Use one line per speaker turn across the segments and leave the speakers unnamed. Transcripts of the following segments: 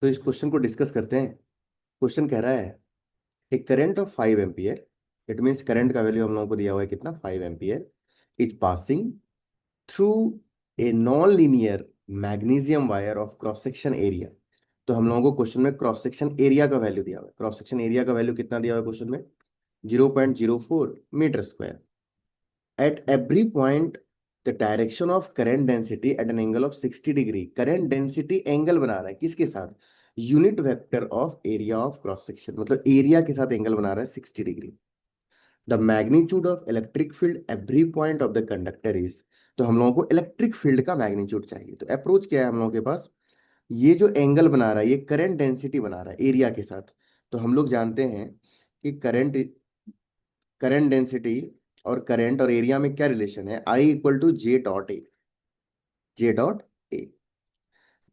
तो इस क्वेश्चन को डिस्कस करते हैं। क्वेश्चन कह रहा है a current of 5 ampere, it means current का वैल्यू हम लोगों को दिया हुआ है कितना, 5 ampere, is passing through a non linear magnesium wire of cross section area. तो हम लोगों को क्वेश्चन में क्रॉस सेक्शन एरिया का वैल्यू दिया हुआ है। क्रॉस सेक्शन एरिया का वैल्यू कितना दिया हुआ है क्वेश्चन में? 0.04 metre square. At every point the direction of current density at an angle of 60 degree. Current density angle बना रहा है किसके साथ? Unit vector of area of cross section, मतलब एरिया के साथ एंगल बना रहा है 60 degree. The magnitude of electric field every point of the conductor is. तो हम लोगों को इलेक्ट्रिक फील्ड का मैग्नीट्यूड चाहिए। तो अप्रोच क्या है हम लोगों के पास? ये जो एंगल बना रहा है ये करंट डेंसिटी बना रहा है एरिया के साथ। तो हम लोग जानते हैं कि करंट करंट डेंसिटी और करंट और एरिया में क्या रिलेशन है? I equal to J dot A. J dot A,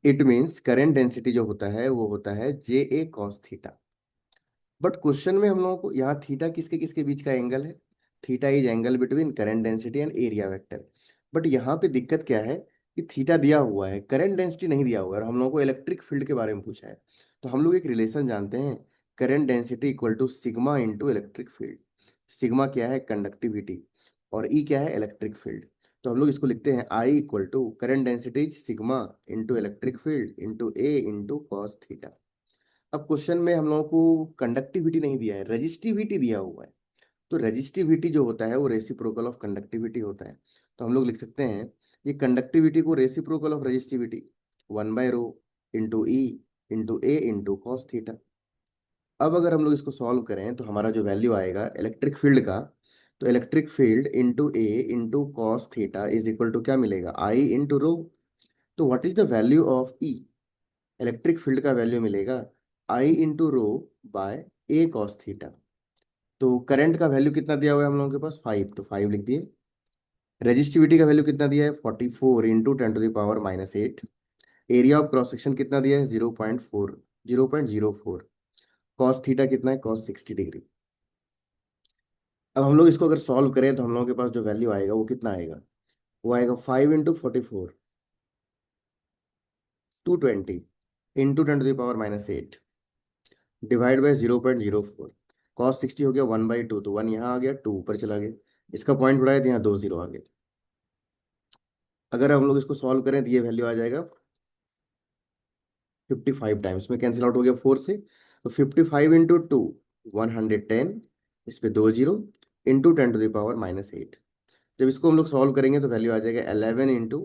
it means current density जो होता है वो होता है J A cos theta. But question में हम लोगों को यहाँ थीटा किसके किसके बीच का एंगल है? Theta is angle between current density and area vector. But यहाँ पे दिक्कत क्या है कि थीटा दिया हुआ है, करंट डेंसिटी नहीं दिया हुआ है, और हम लोगों को इलेक्ट्रिक फील्ड के बारे में पूछा है। तो हम लोग एक रिलेशन जानते हैं, current density equal to sigma into electric field. Sigma क्या है? कंडक्टिविटी, और ई क्या है? Electric field. तो हम लोग इसको लिखते हैं I equal to current density sigma into electric field into A into cos theta. अब क्वेश्चन में हम लोगों को कंडक्टिविटी नहीं दिया है, रेजिस्टिविटी दिया हुआ है। तो रेजिस्टिविटी जो होता है वो रेसिप्रोकल ऑफ कंडक्टिविटी होता है। तो हम लोग लिख सकते हैं ये कंडक्टिविटी को reciprocal of resistivity, 1/ρ into E into A into cos theta. अब अगर हम लोग इसको सॉल्व करें तो हमारा जो वैल्यू आएगा इलेक्ट्रिक फील्ड का, तो electric field into A into cos theta is equal to क्या मिलेगा? I into rho. तो what is the value of E? Electric field का वैल्यू मिलेगा I into rho by A cos theta. तो current का value कितना दिया हुआ है हम लोगों के पास? 5, तो 5 लिख दिए। रेजिस्टिविटी का वैल्यू कितना दिया है? 44 × 10⁻⁸। एरिया ऑफ क्रॉस सेक्शन कितना दिया है? 0.04। कॉस थीटा कितना है? Cos 60 degree. अब हम लोग इसको अगर सॉल्व करें तो हम लोगों के पास जो वैल्यू आएगा वो कितना आएगा? वो आएगा 5 × 44, 220 इंटू 10⁻⁸ डिवाइड बाई 0.04। कॉस 60 हो गया 1/2, तो 1 यहाँ आ गया, 2 ऊपर चला गया। इसका पॉइंट उड़ाया तो यहाँ 2 0 आ गए। अगर हम लोग इसको सॉल्व करें तो ये वैल्यू आ जाएगा 55 टाइम्स में, कैंसिल आउट हो गया 4 से। तो 55 × 2, 110, इस पे 2 जीरो, इंटू 10⁻⁸। जब इसको हम लोग सॉल्व करेंगे तो वैल्यू आ जाएगा 11 इंटू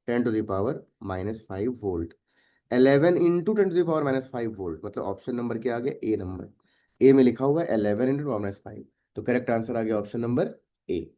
10⁻⁻5 वोल्ट। 11 इंटू 10⁻⁻5 वोल्ट, मतलब ऑप्शन नंबर क्या आ गया? ए नंबर। ए में लिखा हुआ है 11 × 10⁻⁵। तो करेक्ट आंसर आ गया ऑप्शन नंबर ए।